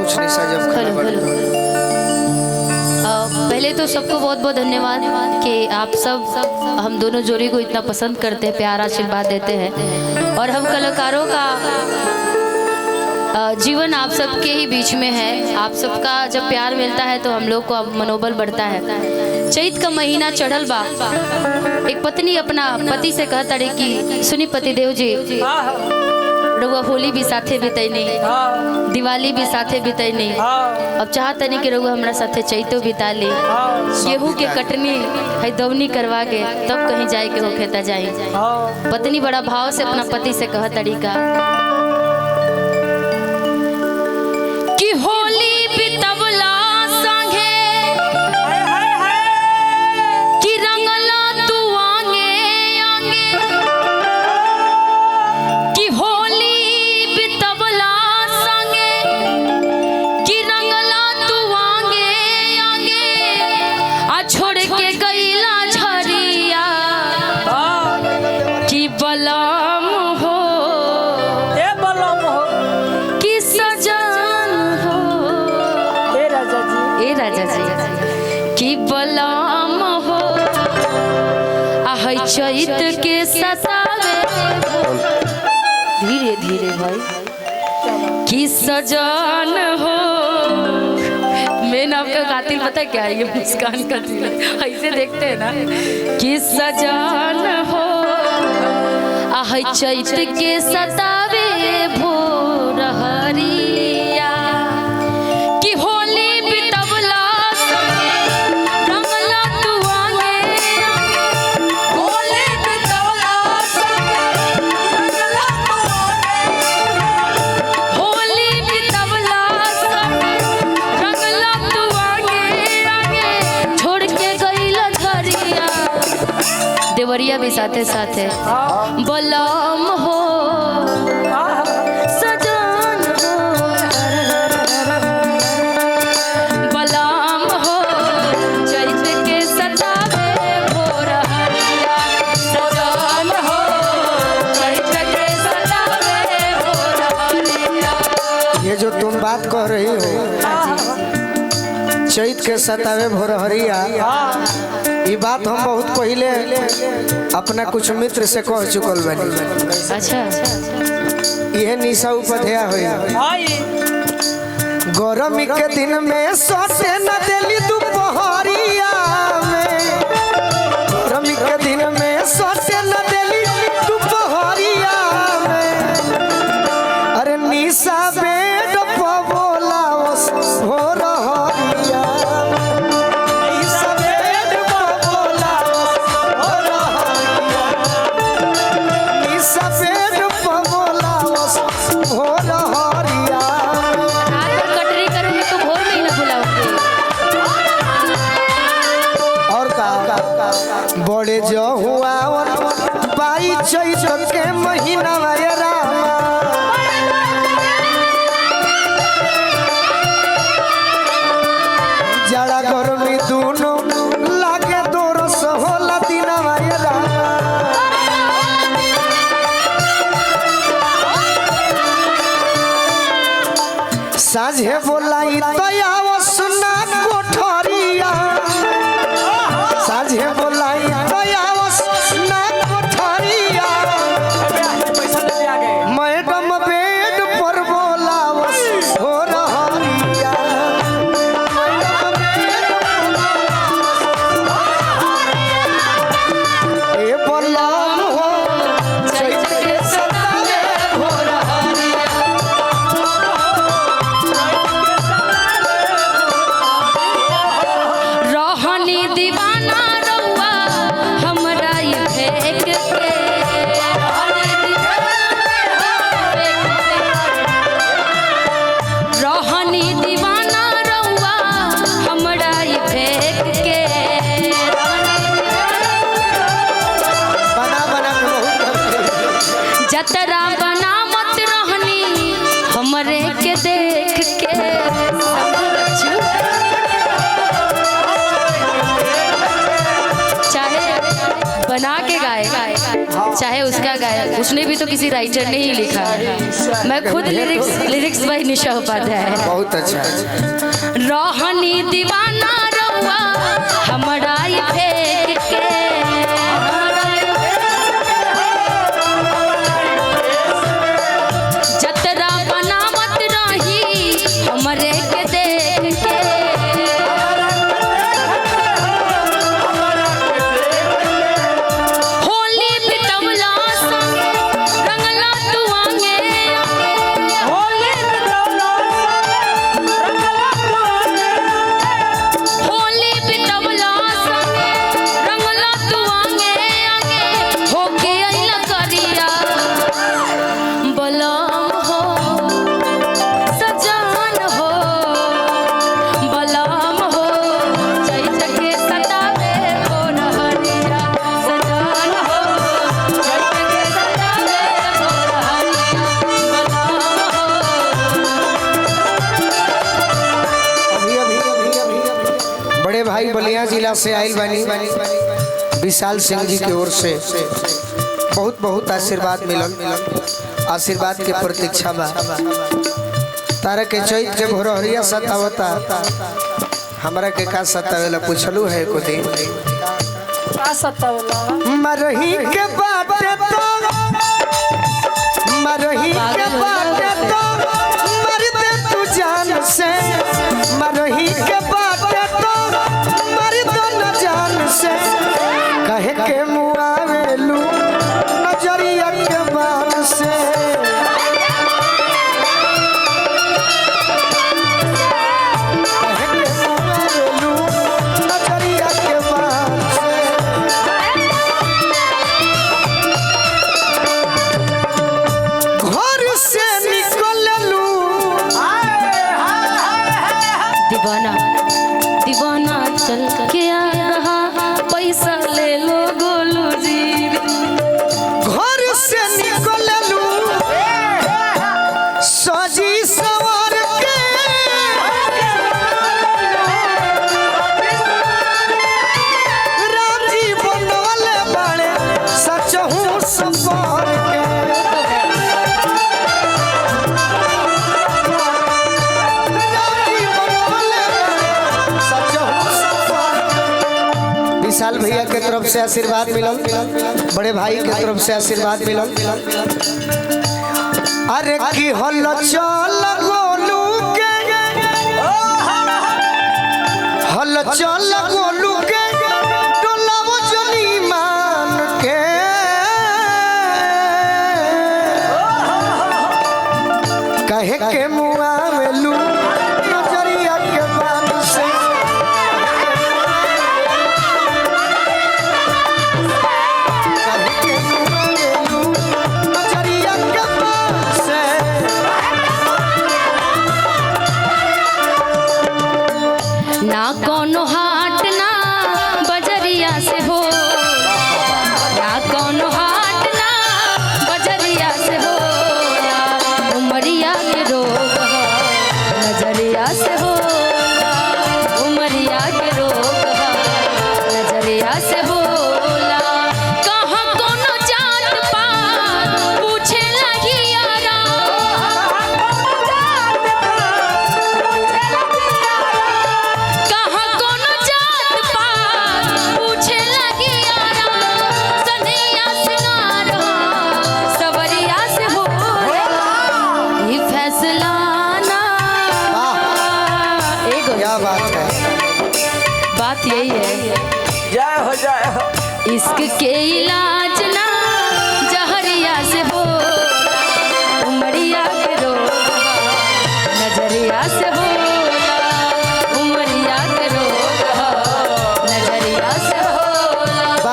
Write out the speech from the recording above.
कुछ नहीं सजब पहले तो सबको बहुत बहुत धन्यवाद कि आप सब हम दोनों जोड़ी को इतना पसंद करते हैं, प्यार आशीर्वाद देते हैं। और हम कलाकारों का जीवन आप सबके ही बीच में है। आप सबका जब प्यार मिलता है तो हम लोग को अब मनोबल बढ़ता है। चैत का महीना चढ़ल बा, एक पत्नी अपना पति से कहता रही कि सुनी पतिदेव जी, रउआ होली भी साथे बितैनी, दिवाली भी साथे बितैनी, अब चाहतनी कि रउआ हमरा साथे चैतो बिता ली, गेहूं के कटनी है दवनी करवा के तब कहीं जाए के होखे ता जाई। पत्नी बड़ा भाव से अपना पति से कह तरीका कि होली बितवला संगे कि रंगला तू आंगे आंगे, कि होली बितवला संगे कि रंगला तू आंगे आंगे, आ छोड़ के गईला झरिया कि बलम हो, कि सजन हो, ए राजा जी कि बलम हो, आहै चैत के सतावे, धीरे धीरे भाई, कि सजन हो। मैंने आपका कातिल पता क्या है, ये मुस्कान का दिल ऐसे देखते हैं ना, कि सजन हो, आहै चैत के सतावे भोर हरिया, कि होली बितवला रंगला तू आंगे, होली बितवला रंगला तू आंगे, होली बितवला रंगला तू आंगे आंगे, छोड़ के गईला झरिया, देवरिया भी साथे साथे बलम हो, सजन हो, बलम हो, चैत के सतावे भोर हरिया, सजन हो, चैत के सतावे भोर हरिया। ये जो तुम बात कह रही हो चैत के सतावे भोर हरिया, ये बात हम बहुत पहले अपना कुछ मित्र से कह चुकल बनी। अच्छा यह निशा उपाध्याय हुई, गरमी के दिन में सोते न देली दोपहरिया में, गरमी के दिन में सोते न देली दोपहरिया में, अरे निशा बेड पर बोला भोर हरिया, निशा बेड पर बोला भोर हरिया, निशा बेड पर बोला भोर हरिया। रात को कटरी करूंगी तो भोर में ही ना बुलाओगे। और का बड़े जो हुआ बाई चैत के महीना रे रामा, जड़ा गर्मी दोनों लागे दोरो सोहला दिना रे रामा, साझे बोलाई तयाव सुना कोठरिया, साझे बोलाई तयाव सुना कोठरिया, मैडम बेड पर बोलाव भोर हरिया, मैडम बेड ए बलम हो, चैत के सतावे भोर हरिया, चाहे उसका गायक, उसने भी तो किसी राइटर ने ही लिखा है। मैं खुद लिरिक्स बाय निशा उपाध्याय। बहुत अच्छा। रोहनी दीवाना रहुआ हमरा ई फेंक के, जतरा बनावत रही हमरे के देख के, होली बितवला संगे रंगला तू आंगे, होली बितवला संगे रंगला तू आंगे आंगे, होके अइला करिया बलम हो सजान हो, बलम हो चैत के सतावे भोर हरिया, सजान हो चैत के सतावे भोर हरिया, बलम हो। अभी बड़े भाई बलिया जिला से आयल बानी विशाल सिंह जी की ओर से बहुत बहुत आशीर्वाद मिलल। आशीर्वाद के प्रतीक्षा बा। तारा के चैत के भोरहरिया सतावता, हमरा के का सतावेला पूछलू है को दिन मरही के बाटे तो मरही के बाटे तो मर दे तू जान से, मरही के बाटे तो मर दो न जान से, कहे के मुआवेलू नजरिया के बान से, कहे के मुआवेलू नजरिया के बान से। घर से निकललू दीवाना दीवाना चल के आ रहा, पैसा ले लो गोलू जी। घर से निकललू सजी सवार के, राम जी बनवले बाड़े सचहू सवार के, विशाल भैया के तरफ से आशीर्वाद मिलल, बड़े भाई के तरफ से आशीर्वाद मिलल। अरे की हल चल गोलू के, हल चल गोलू के टोलावो जनी मान के, कहे के मुआवेलू नजरिया के बान से, कहे के मुआवेलू नजरिया के बान से। ना कोनो हाट ना बजरिया से हो, ना कोनो हाट ना बजरिया से हो, उमरिया के रोग हो नजरिया से हो, उमरिया के रोग हो नजरिया से होला। कहाँ कोनो जात पात पूछे लगी यारा, कहाँ कोनो जात पात पूछे लगी यारा, सनैया सिंगार हो सवरिया से होला। ये फैसला ना एगो क्या बात है। बात यही है, जय हो जय हो। इश्क के इलाज ना